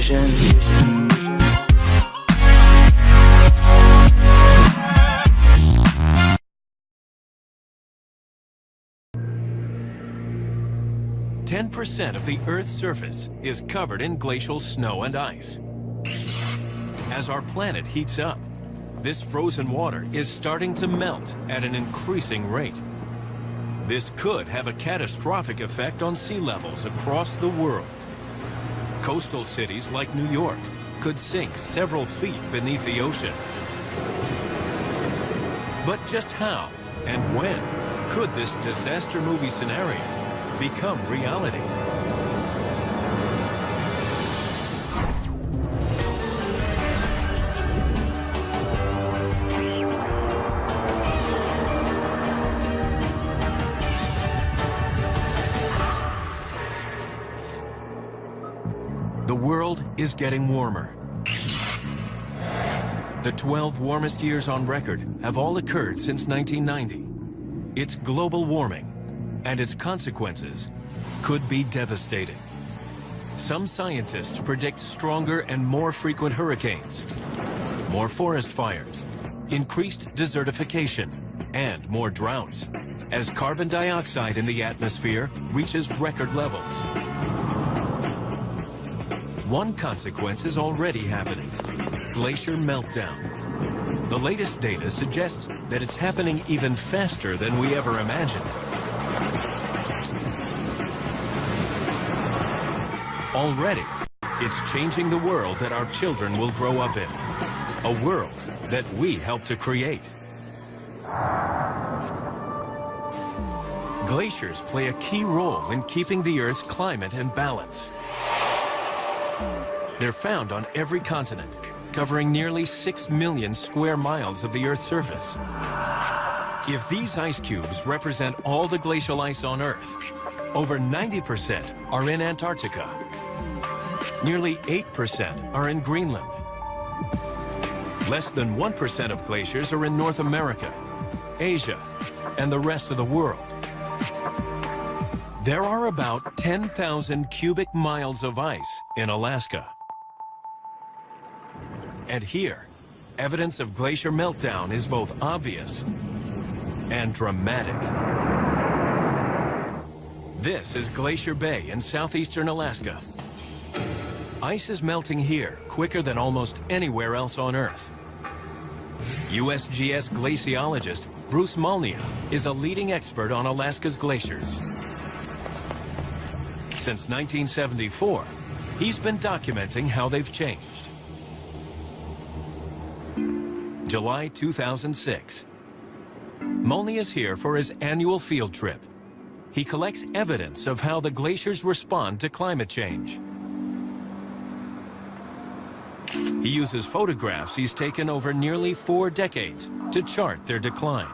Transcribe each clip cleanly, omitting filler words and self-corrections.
vision. 10% of the Earth's surface is covered in glacial snow and ice. As our planet heats up, this frozen water is starting to melt at an increasing rate. This could have a catastrophic effect on sea levels across the world. Coastal cities like New York could sink several feet beneath the ocean. But just how and when could this disaster movie scenario become reality? The world is getting warmer. The 12 warmest years on record have all occurred since 1990. It's global warming, and its consequences could be devastating. Some scientists predict stronger and more frequent hurricanes, more forest fires, increased desertification, and more droughts, as carbon dioxide in the atmosphere reaches record levels. One consequence is already happening: glacier meltdown. The latest data suggests that it's happening even faster than we ever imagined. Already, it's changing the world that our children will grow up in. A world that we help to create. Glaciers play a key role in keeping the Earth's climate in balance. They're found on every continent, covering nearly 6 million square miles of the Earth's surface. If these ice cubes represent all the glacial ice on Earth, over 90% are in Antarctica. Nearly 8% are in Greenland. Less than 1% of glaciers are in North America, Asia, and the rest of the world. There are about 10,000 cubic miles of ice in Alaska. And here, evidence of glacier meltdown is both obvious and dramatic. This is Glacier Bay in southeastern Alaska. Ice is melting here quicker than almost anywhere else on Earth. USGS glaciologist Bruce Molnia is a leading expert on Alaska's glaciers. Since 1974, he's been documenting how they've changed. July 2006. Molny is here for his annual field trip. He collects evidence of how the glaciers respond to climate change. He uses photographs he's taken over nearly 4 decades to chart their decline.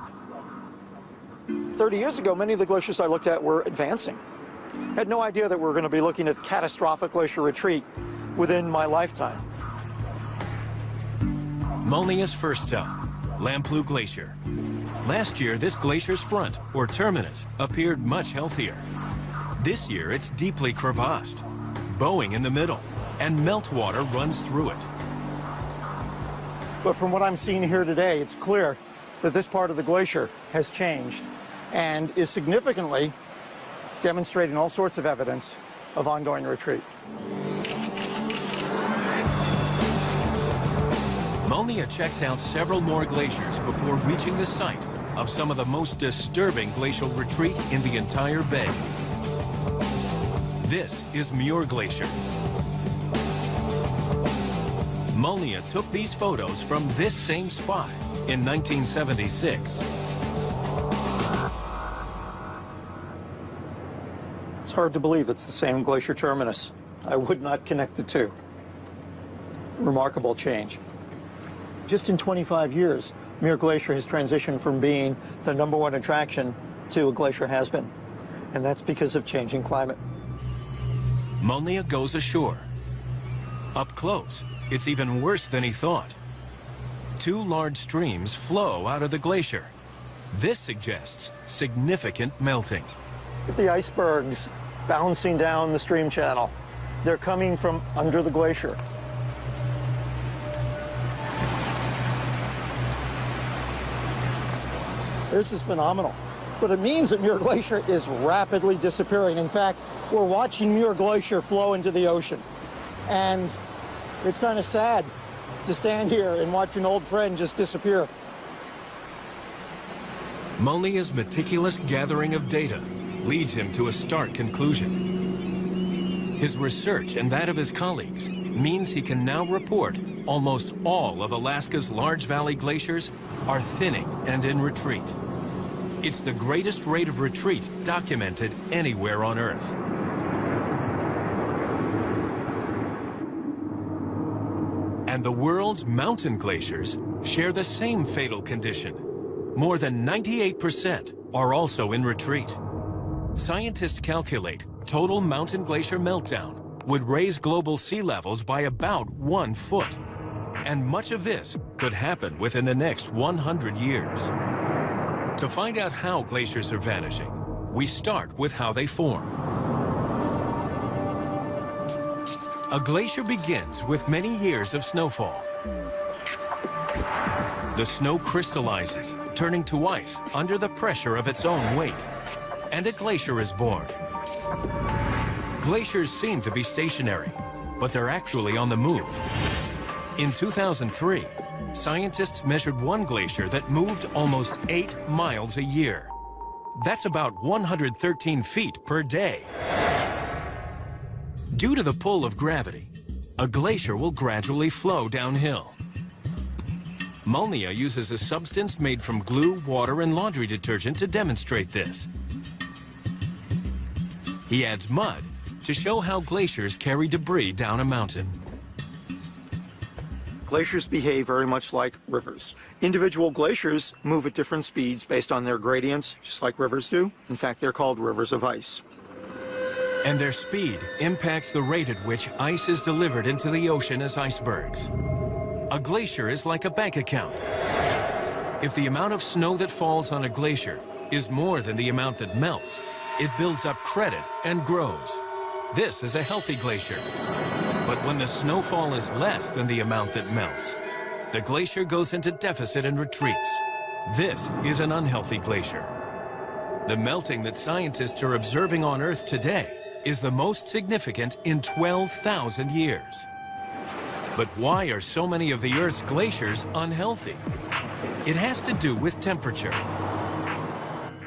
30 years ago, many of the glaciers I looked at were advancing. I had no idea that we were going to be looking at catastrophic glacier retreat within my lifetime. Molnia's first stop, Lamplugh Glacier. Last year, this glacier's front, or terminus, appeared much healthier. This year, it's deeply crevassed, bowing in the middle, and meltwater runs through it. But from what I'm seeing here today, it's clear that this part of the glacier has changed and is significantly demonstrating all sorts of evidence of ongoing retreat. Molnia checks out several more glaciers before reaching the site of some of the most disturbing glacial retreat in the entire bay. This is Muir Glacier. Molnia took these photos from this same spot in 1976. It's hard to believe it's the same glacier terminus. I would not connect the two. Remarkable change. Just in 25 years, Muir Glacier has transitioned from being the #1 attraction to a glacier has-been. And that's because of changing climate. Molnia goes ashore. Up close, it's even worse than he thought. 2 large streams flow out of the glacier. This suggests significant melting. The icebergs bouncing down the stream channel. They're coming from under the glacier. This is phenomenal. But it means that Muir Glacier is rapidly disappearing. In fact, we're watching Muir Glacier flow into the ocean. And it's kind of sad to stand here and watch an old friend just disappear. Molnia's meticulous gathering of data leads him to a stark conclusion. His research and that of his colleagues means he can now report almost all of Alaska's large valley glaciers are thinning and in retreat. It's the greatest rate of retreat documented anywhere on Earth. And the world's mountain glaciers share the same fatal condition. More than 98% are also in retreat. Scientists calculate total mountain glacier meltdown would raise global sea levels by about 1 foot. And much of this could happen within the next 100 years. To find out how glaciers are vanishing, we start with how they form. A glacier begins with many years of snowfall. The snow crystallizes, turning to ice under the pressure of its own weight, and a glacier is born. Glaciers seem to be stationary, but they're actually on the move. In 2003, scientists measured one glacier that moved almost 8 miles a year. That's about 113 feet per day. Due to the pull of gravity, a glacier will gradually flow downhill. Molnia uses a substance made from glue, water, and laundry detergent to demonstrate this. He adds mud to show how glaciers carry debris down a mountain. Glaciers behave very much like rivers. Individual glaciers move at different speeds based on their gradients, just like rivers do. In fact, they're called rivers of ice. And their speed impacts the rate at which ice is delivered into the ocean as icebergs. A glacier is like a bank account. If the amount of snow that falls on a glacier is more than the amount that melts, it builds up credit and grows. This is a healthy glacier. But when the snowfall is less than the amount that melts, the glacier goes into deficit and retreats. This is an unhealthy glacier. The melting that scientists are observing on Earth today is the most significant in 12,000 years. But why are so many of the Earth's glaciers unhealthy? It has to do with temperature.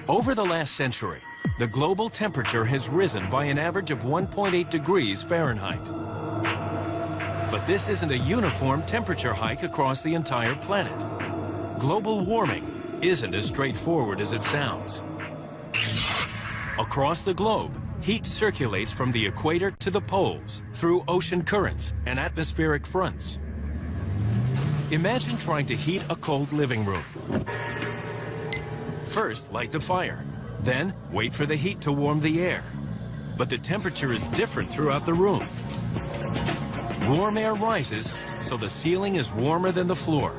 Over the last century, the global temperature has risen by an average of 1.8 degrees Fahrenheit. But this isn't a uniform temperature hike across the entire planet. Global warming isn't as straightforward as it sounds. Across the globe, heat circulates from the equator to the poles through ocean currents and atmospheric fronts. Imagine trying to heat a cold living room. First, light the fire. Then, wait for the heat to warm the air. But the temperature is different throughout the room. Warm air rises, so the ceiling is warmer than the floor.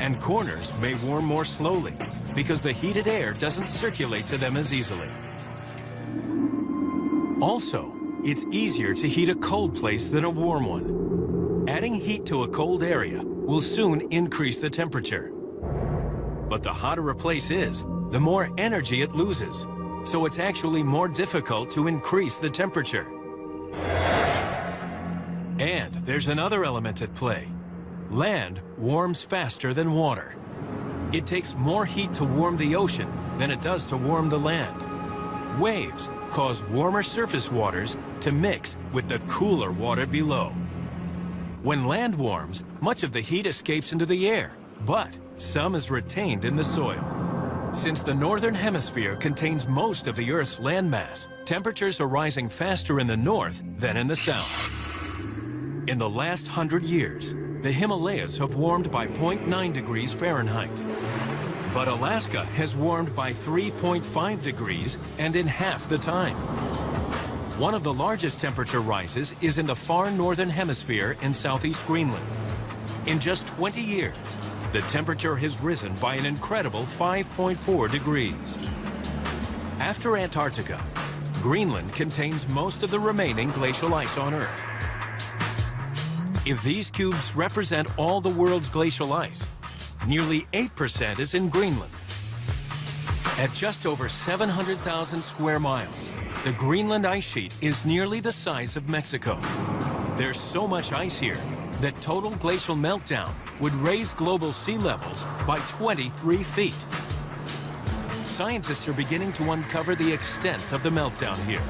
And corners may warm more slowly, because the heated air doesn't circulate to them as easily. Also, it's easier to heat a cold place than a warm one. Adding heat to a cold area will soon increase the temperature. But the hotter a place is, the more energy it loses, so it's actually more difficult to increase the temperature. And there's another element at play. Land warms faster than water. It takes more heat to warm the ocean than it does to warm the land. Waves cause warmer surface waters to mix with the cooler water below. When land warms, much of the heat escapes into the air, but some is retained in the soil. Since the northern hemisphere contains most of the Earth's landmass, temperatures are rising faster in the north than in the south. In the last 100 years, the Himalayas have warmed by 0.9 degrees Fahrenheit. But Alaska has warmed by 3.5 degrees and in half the time. One of the largest temperature rises is in the far northern hemisphere in southeast Greenland. In just 20 years, the temperature has risen by an incredible 5.4 degrees. After Antarctica, Greenland contains most of the remaining glacial ice on Earth. If these cubes represent all the world's glacial ice, nearly 8% is in Greenland. At just over 700,000 square miles, the Greenland ice sheet is nearly the size of Mexico. There's so much ice here that total glacial meltdown would raise global sea levels by 23 feet. Scientists are beginning to uncover the extent of the meltdown here.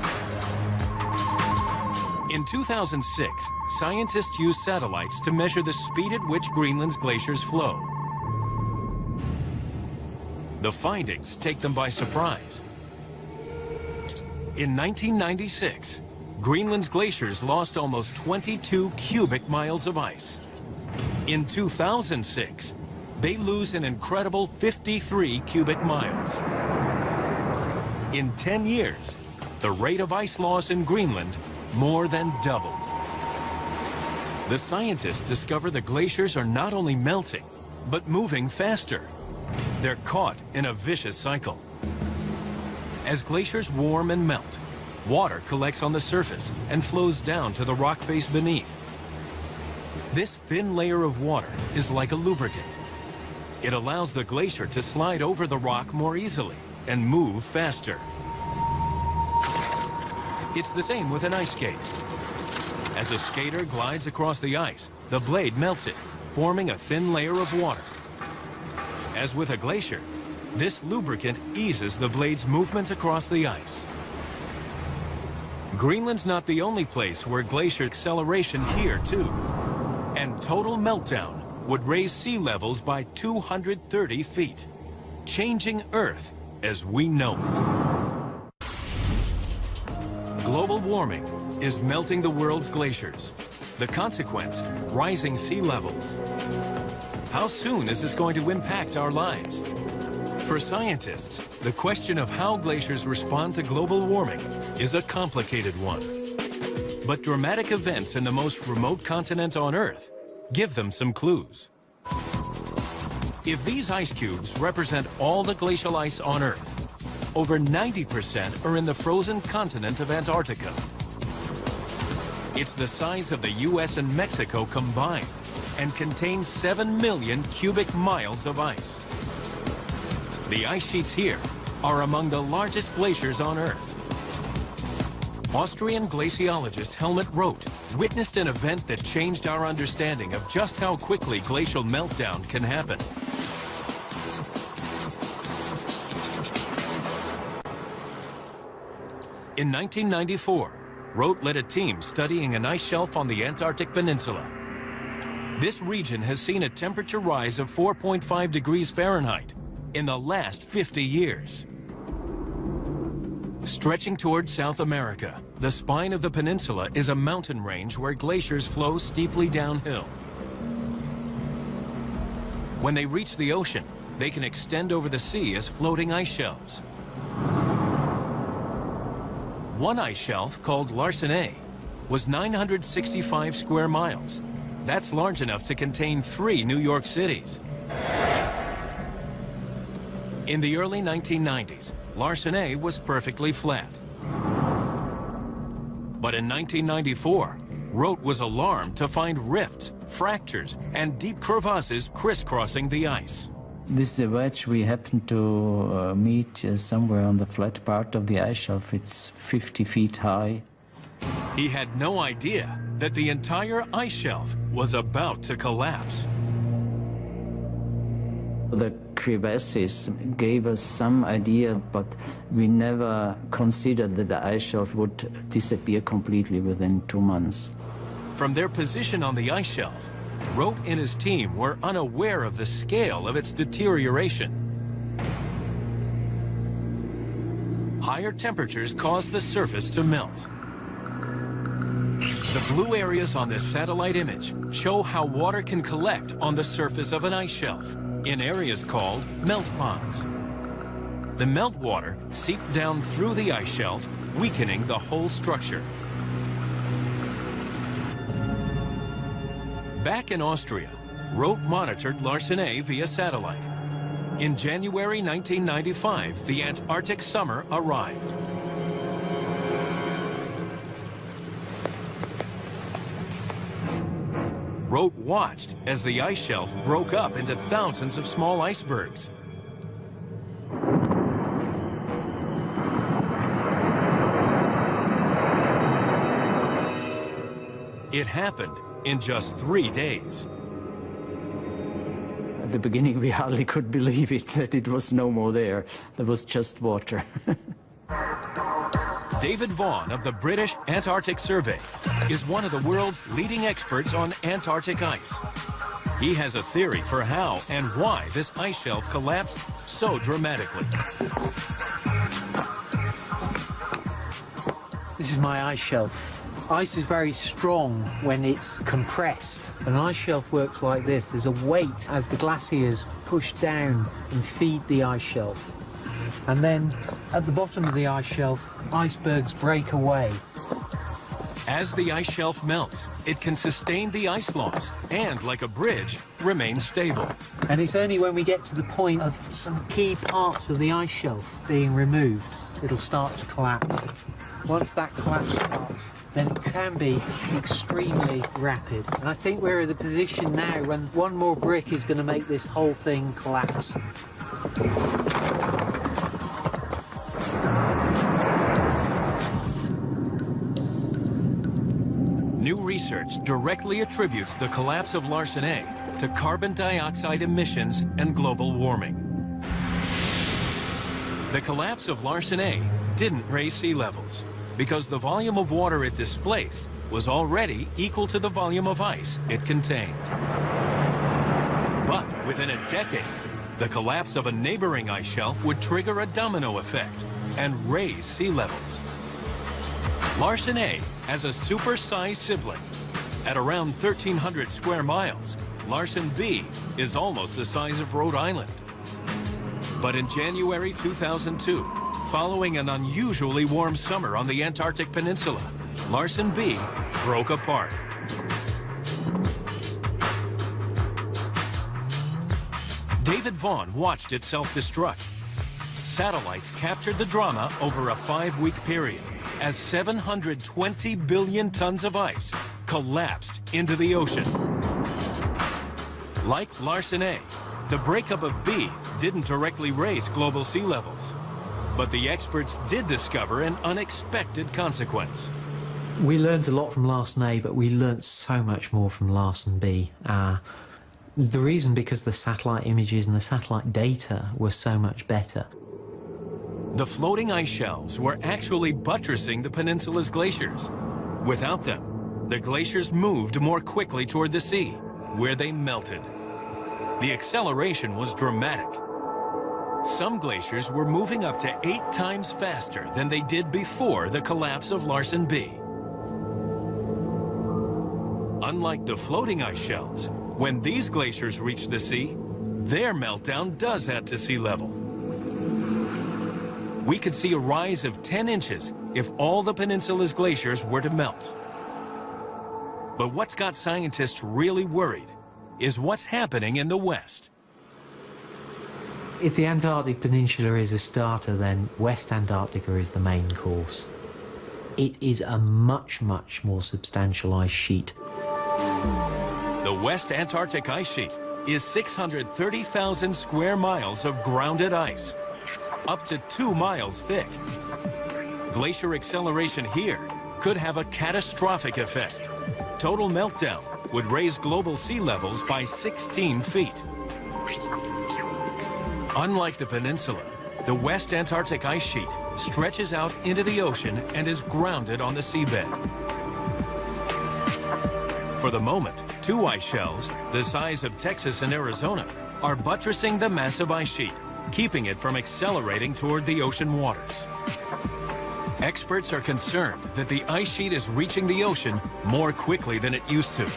In 2006, scientists used satellites to measure the speed at which Greenland's glaciers flow. The findings take them by surprise. In 1996, Greenland's glaciers lost almost 22 cubic miles of ice. In 2006, they lose an incredible 53 cubic miles. In 10 years, the rate of ice loss in Greenland more than doubled. The scientists discover the glaciers are not only melting, but moving faster. They're caught in a vicious cycle. As glaciers warm and melt, water collects on the surface and flows down to the rock face beneath. This thin layer of water is like a lubricant. It allows the glacier to slide over the rock more easily and move faster. It's the same with an ice skate. As a skater glides across the ice, the blade melts it, forming a thin layer of water. As with a glacier, this lubricant eases the blade's movement across the ice. Greenland's not the only place where glacier acceleration here, too. And total meltdown would raise sea levels by 230 feet, changing Earth as we know it. Global warming is melting the world's glaciers. The consequence, rising sea levels. How soon is this going to impact our lives? For scientists, the question of how glaciers respond to global warming is a complicated one. But dramatic events in the most remote continent on Earth give them some clues. If these ice cubes represent all the glacial ice on Earth, over 90% are in the frozen continent of Antarctica. It's the size of the US and Mexico combined and contains 7 million cubic miles of ice. The ice sheets here are among the largest glaciers on Earth. Austrian glaciologist Helmut Roth witnessed an event that changed our understanding of just how quickly glacial meltdown can happen. In 1994, Roth led a team studying an ice shelf on the Antarctic Peninsula. This region has seen a temperature rise of 4.5 degrees Fahrenheit in the last 50 years. Stretching toward South America, the spine of the peninsula is a mountain range where glaciers flow steeply downhill. When they reach the ocean, they can extend over the sea as floating ice shelves. One ice shelf, called Larsenet, was 965 square miles. That's large enough to contain 3 New York cities. In the early 1990s, Larsenet was perfectly flat. But in 1994, Roth was alarmed to find rifts, fractures, and deep crevasses crisscrossing the ice. This wedge we happened to meet somewhere on the flat part of the ice shelf. It's 50 feet high. He had no idea that the entire ice shelf was about to collapse. The crevasses gave us some idea, but we never considered that the ice shelf would disappear completely within 2 months. From their position on the ice shelf, Roth and his team were unaware of the scale of its deterioration. Higher temperatures caused the surface to melt. The blue areas on this satellite image show how water can collect on the surface of an ice shelf in areas called melt ponds. The meltwater seeped down through the ice shelf, weakening the whole structure. Back in Austria, Roth monitored Larsenet via satellite. In January 1995, the Antarctic summer arrived. wrote watched as the ice shelf broke up into thousands of small icebergs. It happened in just 3 days. At the beginning, we hardly could believe it, that it was no more there. There was just water. David Vaughan of the British Antarctic Survey is one of the world's leading experts on Antarctic ice. He has a theory for how and why this ice shelf collapsed so dramatically. This is my ice shelf. Ice is very strong when it's compressed. An ice shelf works like this. There's a weight as the glaciers push down and feed the ice shelf. And then at the bottom of the ice shelf, icebergs break away. As the ice shelf melts, it can sustain the ice loss and, like a bridge, remain stable. And it's only when we get to the point of some key parts of the ice shelf being removed, it'll start to collapse. Once that collapse starts, then it can be extremely rapid. And I think we're in the position now when one more brick is going to make this whole thing collapse. New research directly attributes the collapse of Larsen A to carbon dioxide emissions and global warming. The collapse of Larsen A didn't raise sea levels because the volume of water it displaced was already equal to the volume of ice it contained. But within a decade, the collapse of a neighboring ice shelf would trigger a domino effect and raise sea levels. Larsen A has a super-sized sibling. At around 1,300 square miles, Larsen B is almost the size of Rhode Island. But in January 2002, following an unusually warm summer on the Antarctic Peninsula, Larsen B broke apart. David Vaughan watched it self-destruct. Satellites captured the drama over a 5-week period as 720 billion tons of ice collapsed into the ocean. Like Larsen A, the breakup of B didn't directly raise global sea levels. But the experts did discover an unexpected consequence. We learned a lot from Larsen A, but we learned so much more from Larsen B. The reason because the satellite images and the satellite data were so much better. The floating ice shelves were actually buttressing the peninsula's glaciers. Without them, the glaciers moved more quickly toward the sea, where they melted. The acceleration was dramatic. Some glaciers were moving up to 8 times faster than they did before the collapse of Larsen B. Unlike the floating ice shelves, when these glaciers reach the sea, their meltdown does add to sea level. We could see a rise of 10 inches if all the peninsula's glaciers were to melt. But what's got scientists really worried is what's happening in the West. If the Antarctic Peninsula is a starter, then West Antarctica is the main course. It is a much, much more substantial ice sheet. The West Antarctic ice sheet is 630,000 square miles of grounded ice, up to 2 miles thick. Glacier acceleration here could have a catastrophic effect. Total meltdown would raise global sea levels by 16 feet. Unlike the peninsula, the West Antarctic ice sheet stretches out into the ocean and is grounded on the seabed. For the moment, 2 ice shelves, the size of Texas and Arizona, are buttressing the massive ice sheet, keeping it from accelerating toward the ocean waters. Experts are concerned that the ice sheet is reaching the ocean more quickly than it used to.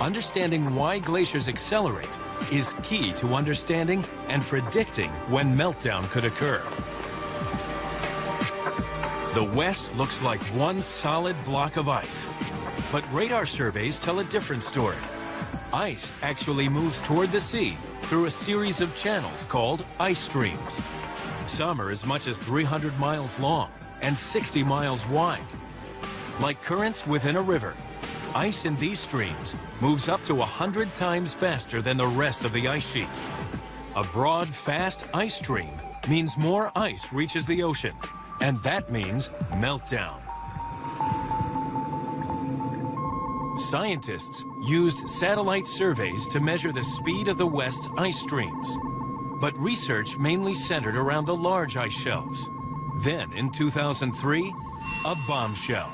Understanding why glaciers accelerate is key to understanding and predicting when meltdown could occur. The West looks like one solid block of ice, but radar surveys tell a different story. Ice actually moves toward the sea through a series of channels called ice streams. Some are as much as 300 miles long and 60 miles wide. Like currents within a river, ice in these streams moves up to 100 times faster than the rest of the ice sheet. A broad, fast ice stream means more ice reaches the ocean, and that means meltdown. Scientists used satellite surveys to measure the speed of the West's ice streams, but research mainly centered around the large ice shelves. Then, in 2003, a bombshell.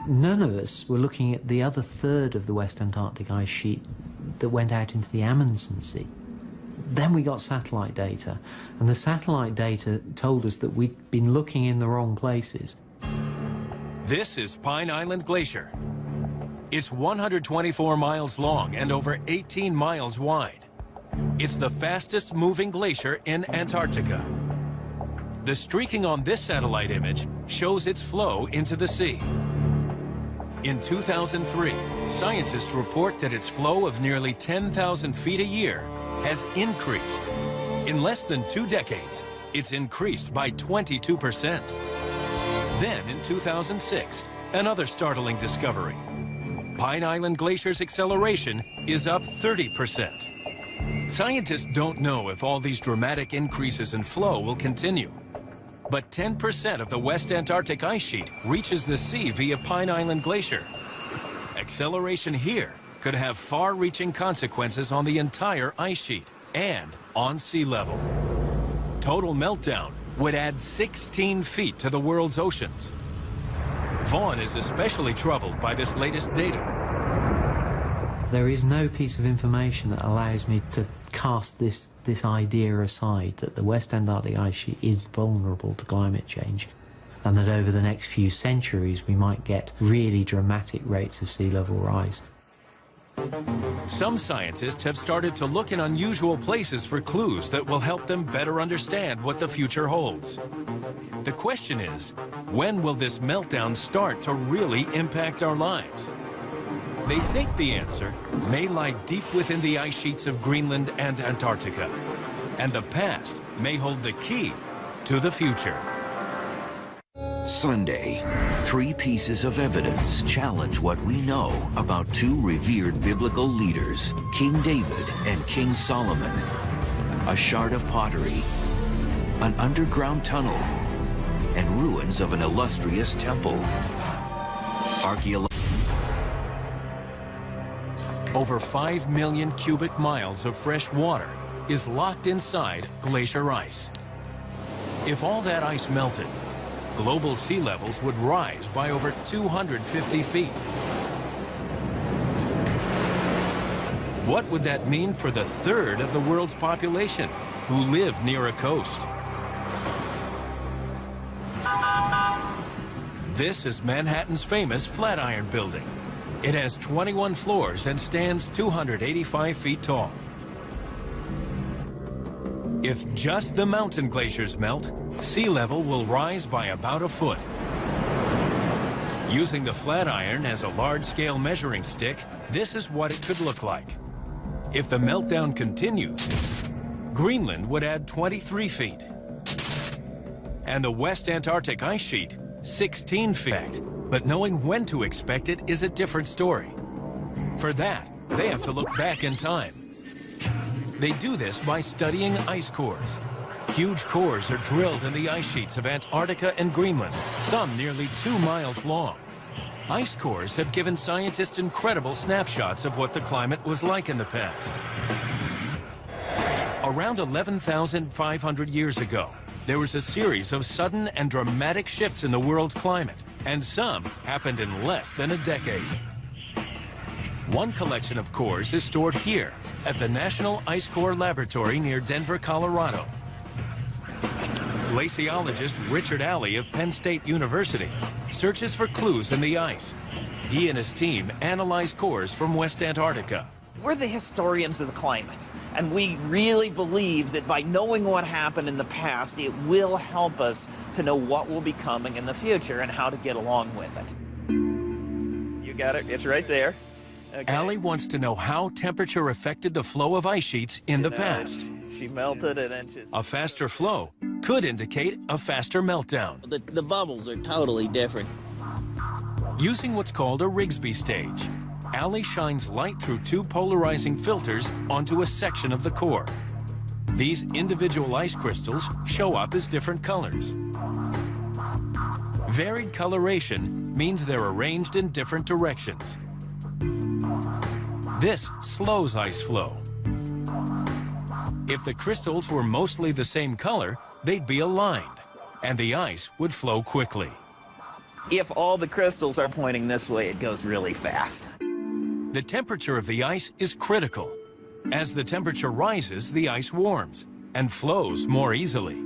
None of us were looking at the other third of the West Antarctic ice sheet that went out into the Amundsen Sea. Then we got satellite data, and the satellite data told us that we'd been looking in the wrong places. This is Pine Island Glacier. It's 124 miles long and over 18 miles wide. It's the fastest moving glacier in Antarctica. The streaking on this satellite image shows its flow into the sea. In 2003, scientists report that its flow of nearly 10,000 feet a year has increased. In less than 2 decades, it's increased by 22%. Then, in 2006, another startling discovery. Pine Island Glacier's acceleration is up 30%. Scientists don't know if all these dramatic increases in flow will continue. But 10% of the West Antarctic ice sheet reaches the sea via Pine Island Glacier. Acceleration here could have far-reaching consequences on the entire ice sheet and on sea level. Total meltdown would add 16 feet to the world's oceans. Vaughn is especially troubled by this latest data. There is no piece of information that allows me to cast this idea aside that the West Antarctic ice sheet is vulnerable to climate change, and that over the next few centuries we might get really dramatic rates of sea level rise. Some scientists have started to look in unusual places for clues that will help them better understand what the future holds. The question is, when will this meltdown start to really impact our lives? They think the answer may lie deep within the ice sheets of Greenland and Antarctica, and the past may hold the key to the future. Sunday, 3 pieces of evidence challenge what we know about 2 revered biblical leaders, King David and King Solomon. A shard of pottery, an underground tunnel, and ruins of an illustrious temple. Over 5 million cubic miles of fresh water is locked inside glacier ice. If all that ice melted, global sea levels would rise by over 250 feet. What would that mean for the third of the world's population who live near a coast? This is Manhattan's famous Flatiron Building. It has 21 floors and stands 285 feet tall. If just the mountain glaciers melt, sea level will rise by about a foot. Using the Flatiron as a large-scale measuring stick, this is what it could look like. If the meltdown continues, Greenland would add 23 feet. And the West Antarctic ice sheet, 16 feet. But knowing when to expect it is a different story. For that, they have to look back in time. They do this by studying ice cores. Huge cores are drilled in the ice sheets of Antarctica and Greenland, some nearly 2 miles long. Ice cores have given scientists incredible snapshots of what the climate was like in the past. Around 11,500 years ago, there was a series of sudden and dramatic shifts in the world's climate, and some happened in less than a decade. One collection of cores is stored here at the National Ice Core Laboratory near Denver, Colorado. Glaciologist Richard Alley of Penn State University searches for clues in the ice. He and his team analyze cores from West Antarctica. We're the historians of the climate, and we really believe that by knowing what happened in the past, it will help us to know what will be coming in the future and how to get along with it. You got it, it's right there. Okay. Alley wants to know how temperature affected the flow of ice sheets in the past. She melted and then she's... A faster flow could indicate a faster meltdown. The bubbles are totally different. Using what's called a Rigsby stage, Ali shines light through two polarizing filters onto a section of the core. These individual ice crystals show up as different colors. Varied coloration means they're arranged in different directions. This slows ice flow. If the crystals were mostly the same color, they'd be aligned, and the ice would flow quickly. If all the crystals are pointing this way, it goes really fast. The temperature of the ice is critical. As the temperature rises, the ice warms and flows more easily.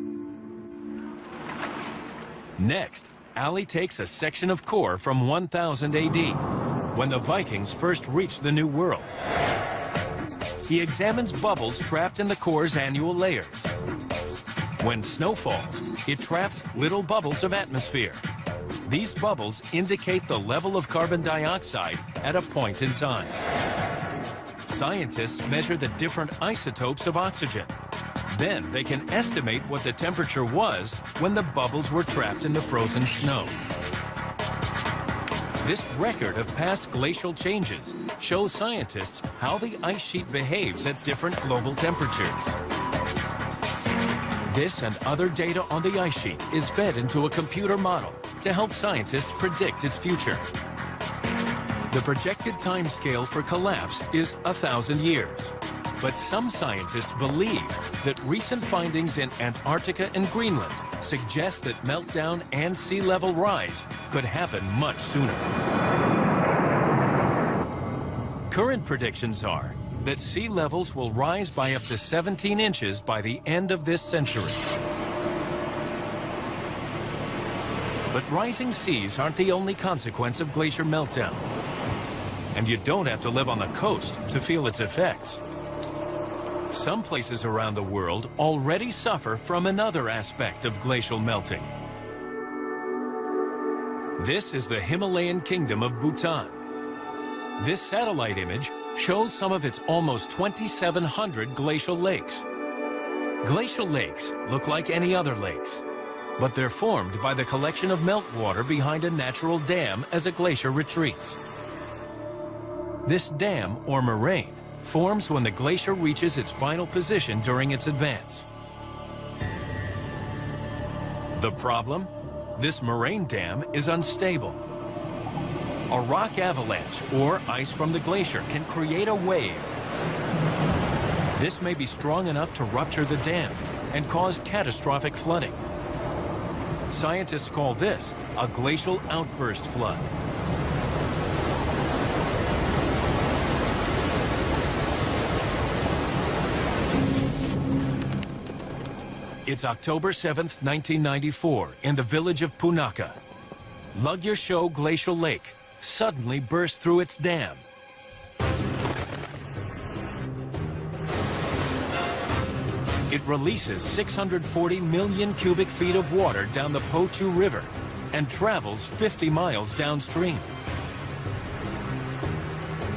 Next, Ali takes a section of core from 1000 AD, when the Vikings first reached the New World. He examines bubbles trapped in the core's annual layers. When snow falls, it traps little bubbles of atmosphere. These bubbles indicate the level of carbon dioxide at a point in time. Scientists measure the different isotopes of oxygen. Then they can estimate what the temperature was when the bubbles were trapped in the frozen snow. This record of past glacial changes shows scientists how the ice sheet behaves at different global temperatures. This and other data on the ice sheet is fed into a computer model to help scientists predict its future. The projected timescale for collapse is 1,000 years. But some scientists believe that recent findings in Antarctica and Greenland suggest that meltdown and sea level rise could happen much sooner. Current predictions are that sea levels will rise by up to 17 inches by the end of this century. But rising seas aren't the only consequence of glacier meltdown. And you don't have to live on the coast to feel its effects. Some places around the world already suffer from another aspect of glacial melting. This is the Himalayan kingdom of Bhutan. This satellite image shows some of its almost 2,700 glacial lakes. Glacial lakes look like any other lakes, but they're formed by the collection of meltwater behind a natural dam as a glacier retreats. This dam, or moraine, forms when the glacier reaches its final position during its advance. The problem? This moraine dam is unstable. A rock avalanche, or ice from the glacier, can create a wave. This may be strong enough to rupture the dam and cause catastrophic flooding. Scientists call this a glacial outburst flood. It's October 7th, 1994, in the village of Punakha. Lugyasho Glacial Lake suddenly burst through its dam. It releases 640 million cubic feet of water down the Pochu River and travels 50 miles downstream.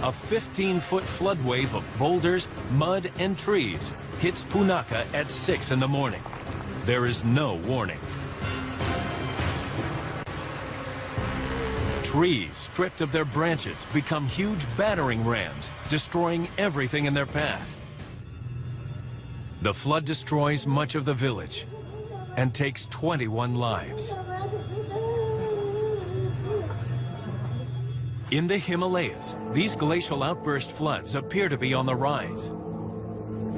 A 15-foot flood wave of boulders, mud, and trees hits Punakha at 6 in the morning. There is no warning. Trees, stripped of their branches, become huge battering rams, destroying everything in their path. The flood destroys much of the village and takes 21 lives. In the Himalayas, these glacial outburst floods appear to be on the rise.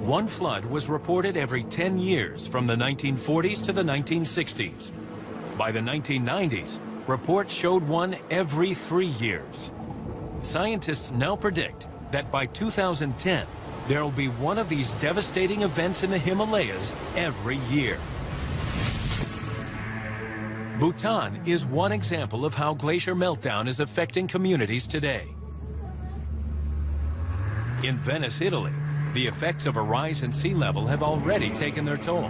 One flood was reported every 10 years from the 1940s to the 1960s. By the 1990s, reports showed one every 3 years. Scientists now predict that by 2010, there will be one of these devastating events in the Himalayas every year. Bhutan is one example of how glacier meltdown is affecting communities today. In Venice, Italy, the effects of a rise in sea level have already taken their toll.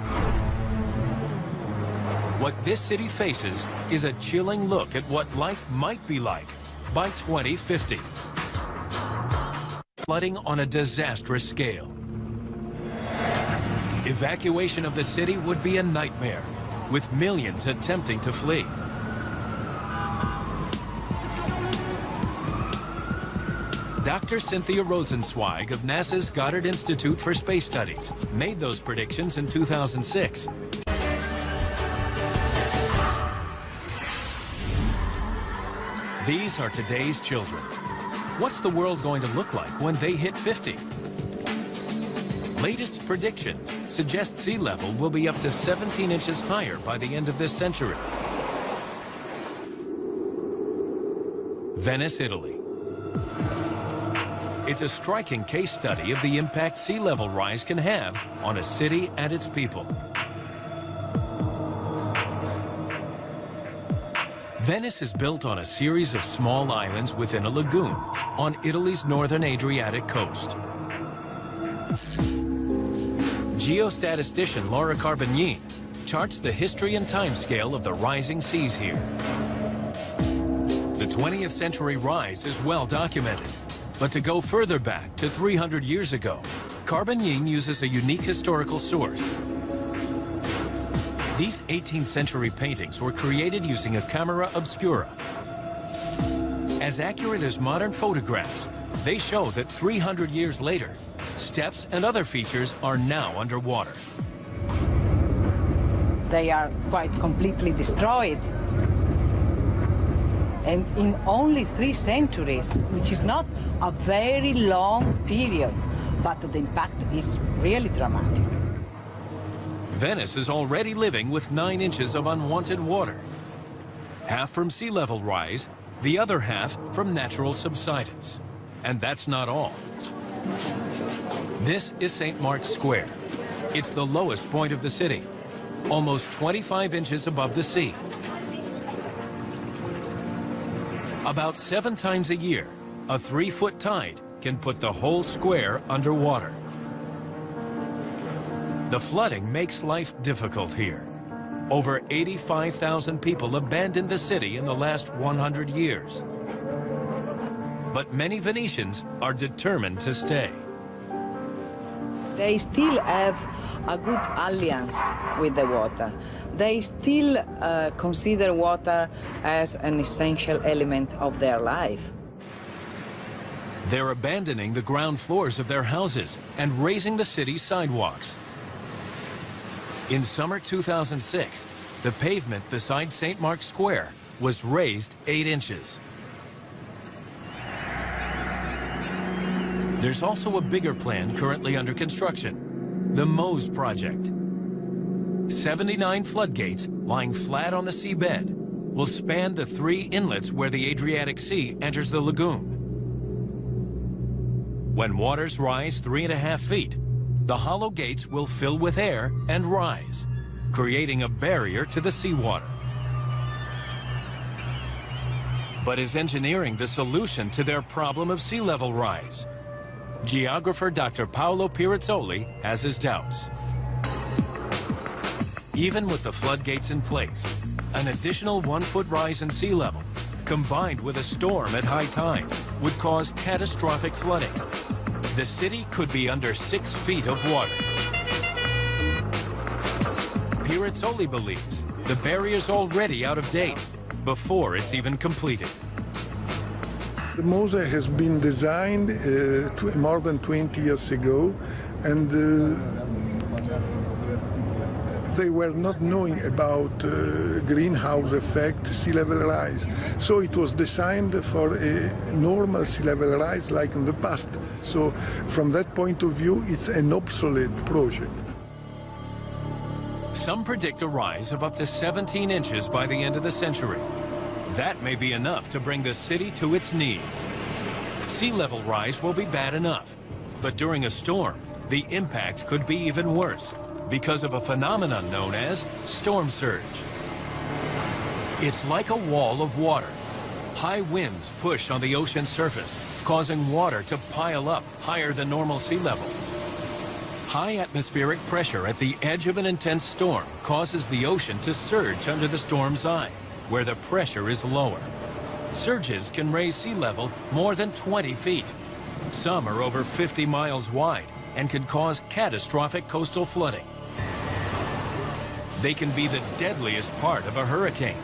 What this city faces is a chilling look at what life might be like by 2050. Flooding on a disastrous scale. Evacuation of the city would be a nightmare, with millions attempting to flee. Dr. Cynthia Rosenzweig of NASA's Goddard Institute for Space Studies made those predictions in 2006. These are today's children. What's the world going to look like when they hit 50? Latest predictions suggest sea level will be up to 17 inches higher by the end of this century. Venice, Italy. It's a striking case study of the impact sea level rise can have on a city and its people. Venice is built on a series of small islands within a lagoon on Italy's northern Adriatic coast. Geostatistician Laura Carbonine charts the history and timescale of the rising seas here. The 20th century rise is well documented, but to go further back to 300 years ago, Carbonine uses a unique historical source. These 18th century paintings were created using a camera obscura. As accurate as modern photographs, they show that 300 years later, steps and other features are now underwater. They are quite completely destroyed. And in only 3 centuries, which is not a very long period, but the impact is really dramatic. Venice is already living with 9 inches of unwanted water. Half from sea level rise, the other half from natural subsidence. And that's not all. This is St. Mark's Square. It's the lowest point of the city, almost 25 inches above the sea. About 7 times a year, a 3-foot tide can put the whole square underwater. The flooding makes life difficult here. Over 85,000 people abandoned the city in the last 100 years. But many Venetians are determined to stay. They still have a good alliance with the water. They still consider water as an essential element of their life. They're abandoning the ground floors of their houses and raising the city's sidewalks. In summer 2006, the pavement beside St. Mark's Square was raised 8 inches. There's also a bigger plan currently under construction, the Mose Project. 79 floodgates lying flat on the seabed will span the 3 inlets where the Adriatic Sea enters the lagoon. When waters rise 3.5 feet, the hollow gates will fill with air and rise, creating a barrier to the seawater. But is engineering the solution to their problem of sea level rise? Geographer Dr. Paolo Pirizzoli has his doubts. Even with the floodgates in place, an additional 1-foot rise in sea level, combined with a storm at high tide, would cause catastrophic flooding. The city could be under 6 feet of water. Pirizzoli believes the barrier's already out of date before it's even completed. The Mose has been designed more than 20 years ago, and they were not knowing about greenhouse effect, sea level rise. So it was designed for a normal sea level rise like in the past. So from that point of view, it's an obsolete project. Some predict a rise of up to 17 inches by the end of the century. That may be enough to bring the city to its knees. Sea level rise will be bad enough, but during a storm, the impact could be even worse because of a phenomenon known as storm surge. It's like a wall of water. High winds push on the ocean surface, causing water to pile up higher than normal sea level. High atmospheric pressure at the edge of an intense storm causes the ocean to surge under the storm's eye, where the pressure is lower. Surges can raise sea level more than 20 feet. Some are over 50 miles wide and can cause catastrophic coastal flooding. They can be the deadliest part of a hurricane.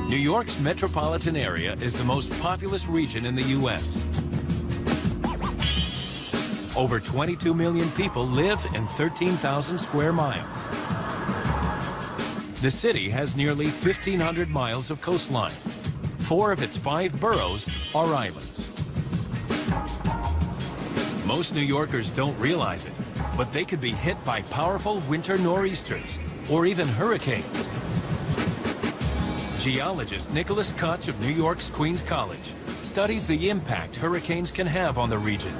New York's metropolitan area is the most populous region in the U.S. Over 22 million people live in 13,000 square miles. The city has nearly 1,500 miles of coastline. 4 of its 5 boroughs are islands. Most New Yorkers don't realize it, but they could be hit by powerful winter nor'easters or even hurricanes. Geologist Nicholas Koch of New York's Queens College studies the impact hurricanes can have on the region.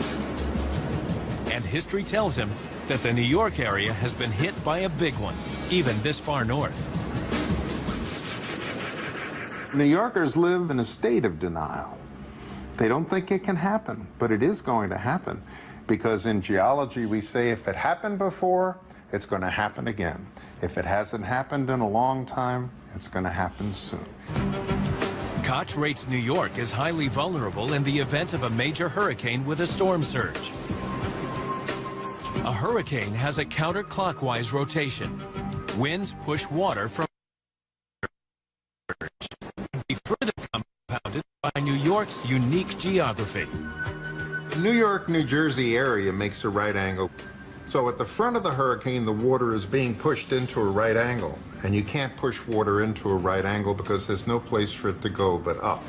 And history tells him that the New York area has been hit by a big one, even this far north. New Yorkers live in a state of denial. They don't think it can happen, but it is going to happen. Because in geology, we say if it happened before, it's going to happen again. If it hasn't happened in a long time, it's going to happen soon. Koch rates New York as highly vulnerable in the event of a major hurricane with a storm surge. A hurricane has a counterclockwise rotation. Winds push water from be further compounded by New York's unique geography. The New York, New Jersey area makes a right angle. So at the front of the hurricane, the water is being pushed into a right angle. And you can't push water into a right angle because there's no place for it to go but up.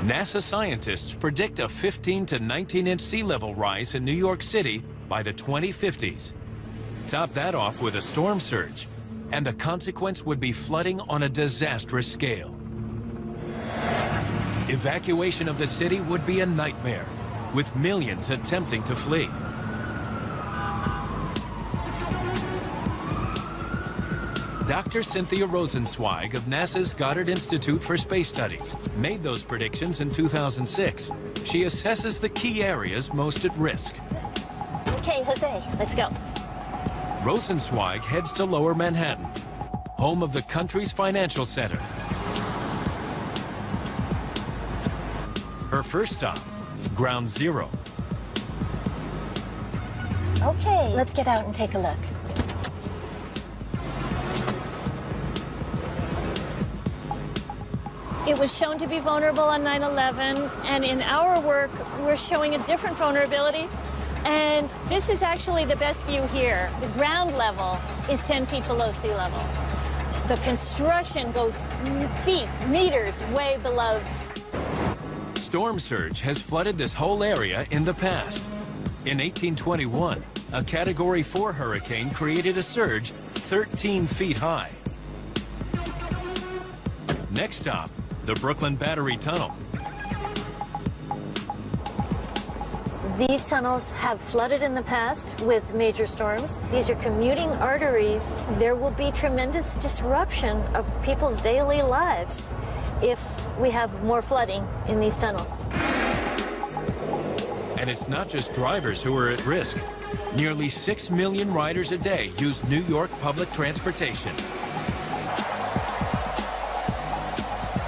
NASA scientists predict a 15 to 19-inch sea level rise in New York City by the 2050s. Top that off with a storm surge, and the consequence would be flooding on a disastrous scale. Evacuation of the city would be a nightmare, with millions attempting to flee. Dr. Cynthia Rosenzweig of NASA's Goddard Institute for Space Studies made those predictions in 2006. She assesses the key areas most at risk. Okay, Jose, let's go. Rosenzweig heads to Lower Manhattan, home of the country's financial center. Her first stop, Ground Zero. Okay, let's get out and take a look. It was shown to be vulnerable on 9/11, and in our work, we're showing a different vulnerability. And this is actually the best view here. The ground level is 10 feet below sea level. The construction goes feet, meters way below. Storm surge has flooded this whole area in the past. In 1821, a Category 4 hurricane created a surge 13 feet high. Next stop, the Brooklyn Battery Tunnel. These tunnels have flooded in the past with major storms. These are commuting arteries. There will be tremendous disruption of people's daily lives if we have more flooding in these tunnels. And it's not just drivers who are at risk. Nearly 6 million riders a day use New York public transportation.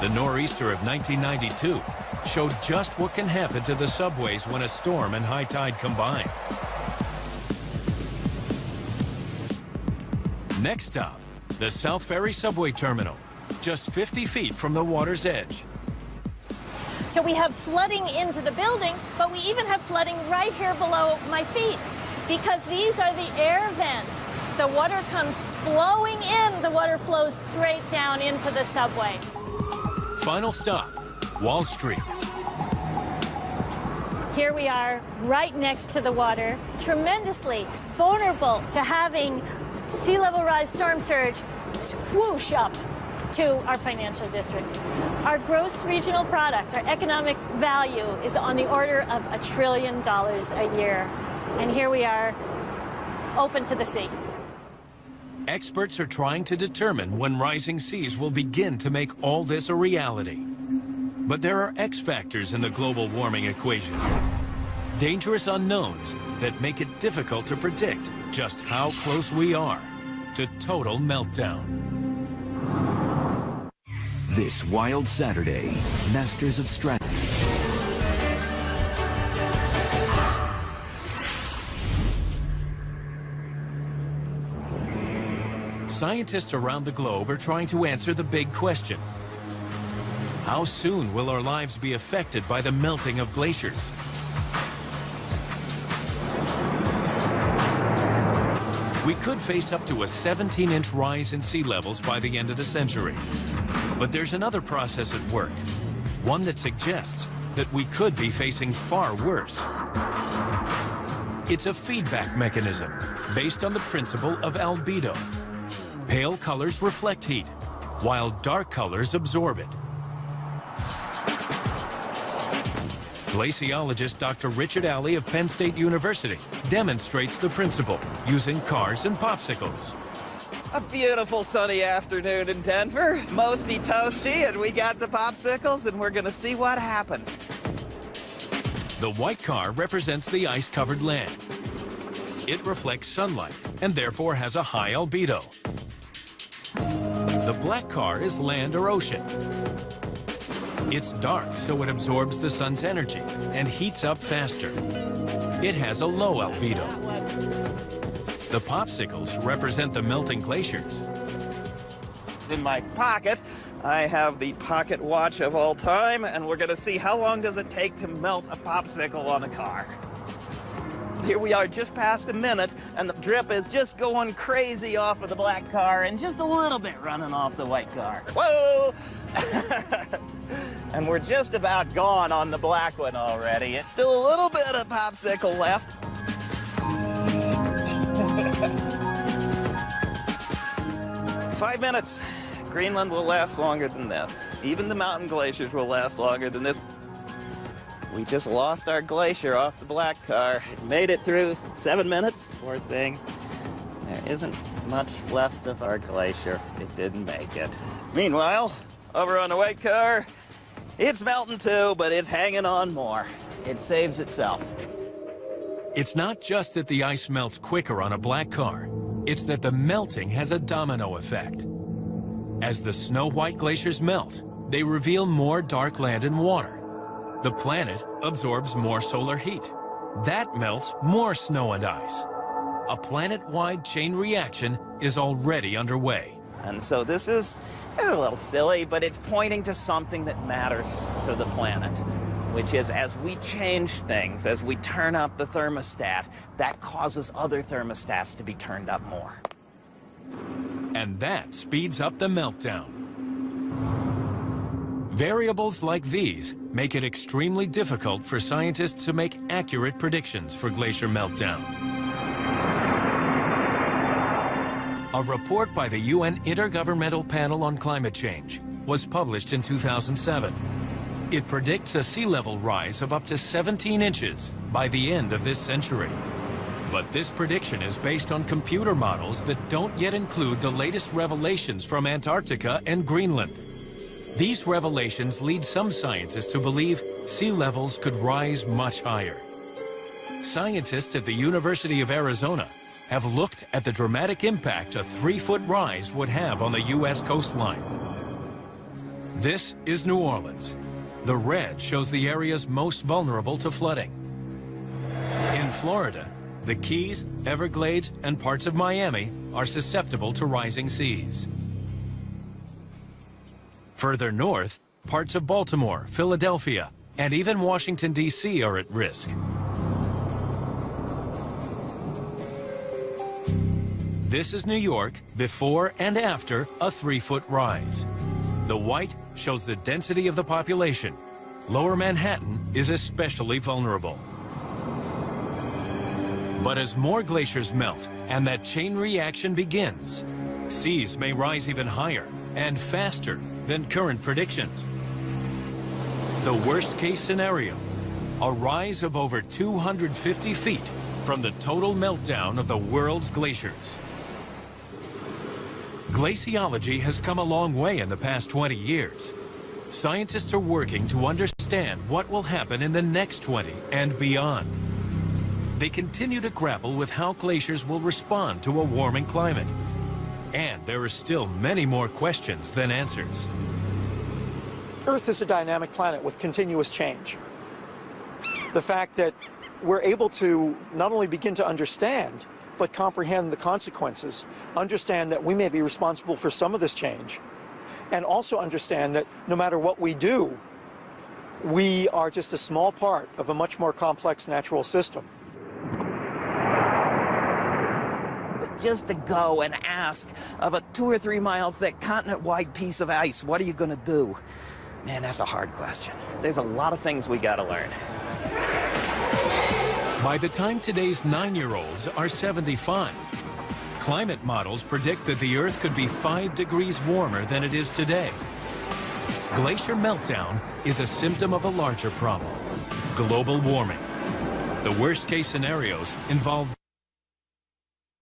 The nor'easter of 1992 showed just what can happen to the subways when a storm and high tide combine. Next stop, the South Ferry subway terminal, just 50 feet from the water's edge. So we have flooding into the building, but we even have flooding right here below my feet, because these are the air vents. The water comes flowing in, the water flows straight down into the subway. Final stop, Wall Street. Here we are, right next to the water, tremendously vulnerable to having sea level rise storm surge swoosh up to our financial district. Our gross regional product, our economic value, is on the order of $1 trillion a year. And here we are, open to the sea. Experts are trying to determine when rising seas will begin to make all this a reality. But there are X factors in the global warming equation. Dangerous unknowns that make it difficult to predict just how close we are to total meltdown. This wild Saturday, Masters of Strategy. Scientists around the globe are trying to answer the big question. How soon will our lives be affected by the melting of glaciers? We could face up to a 17-inch rise in sea levels by the end of the century. But there's another process at work, one that suggests that we could be facing far worse. It's a feedback mechanism based on the principle of albedo. Pale colors reflect heat, while dark colors absorb it. Glaciologist Dr. Richard Alley of Penn State University demonstrates the principle using cars and popsicles. A beautiful sunny afternoon in Denver, mosty toasty, and we got the popsicles, and we're gonna see what happens. The white car represents the ice-covered land. It reflects sunlight and therefore has a high albedo. The black car is land or ocean. It's dark, so it absorbs the sun's energy and heats up faster. It has a low albedo. The popsicles represent the melting glaciers. In my pocket, I have the pocket watch of all time, and we're gonna see how long does it take to melt a popsicle on a car. Here we are just past a minute, and the drip is just going crazy off of the black car and just a little bit running off the white car. Whoa! And we're just about gone on the black one already. It's still a little bit of popsicle left. 5 minutes. Greenland will last longer than this. Even the mountain glaciers will last longer than this. We just lost our glacier off the black car. It made it through 7 minutes, poor thing. There isn't much left of our glacier. It didn't make it. Meanwhile, over on the white car, it's melting too, but it's hanging on more. It saves itself. It's not just that the ice melts quicker on a black car. It's that the melting has a domino effect. As the snow-white glaciers melt, they reveal more dark land and water. The planet absorbs more solar heat. That melts more snow and ice. A planet-wide chain reaction is already underway. And so this is a little silly, but it's pointing to something that matters to the planet, which is as we change things, as we turn up the thermostat, that causes other thermostats to be turned up more. And that speeds up the meltdown. Variables like these make it extremely difficult for scientists to make accurate predictions for glacier meltdown. A report by the UN Intergovernmental Panel on Climate Change was published in 2007. It predicts a sea level rise of up to 17 inches by the end of this century. But this prediction is based on computer models that don't yet include the latest revelations from Antarctica and Greenland. These revelations lead some scientists to believe sea levels could rise much higher. Scientists at the University of Arizona have looked at the dramatic impact a 3-foot rise would have on the U.S. coastline. This is New Orleans. The red shows the areas most vulnerable to flooding. In Florida, the Keys, Everglades, and parts of Miami are susceptible to rising seas. Further north, parts of Baltimore, Philadelphia, and even Washington, D.C. are at risk. This is New York before and after a 3-foot rise. The white shows the density of the population. Lower Manhattan is especially vulnerable. But as more glaciers melt and that chain reaction begins, seas may rise even higher and faster than current predictions. The worst-case scenario, a rise of over 250 feet from the total meltdown of the world's glaciers. Glaciology has come a long way in the past 20 years. Scientists are working to understand what will happen in the next 20 and beyond. They continue to grapple with how glaciers will respond to a warming climate. And there are still many more questions than answers. Earth is a dynamic planet with continuous change. The fact that we're able to not only begin to understand but comprehend the consequences, understand that we may be responsible for some of this change, and also understand that no matter what we do, we are just a small part of a much more complex natural system. But just to go and ask of a 2 or 3 mile thick continent-wide piece of ice, what are you going to do? Man, that's a hard question. There's a lot of things we got to learn. By the time today's 9-year-olds are 75, climate models predict that the Earth could be 5 degrees warmer than it is today. Glacier meltdown is a symptom of a larger problem: global warming. The worst-case scenarios involve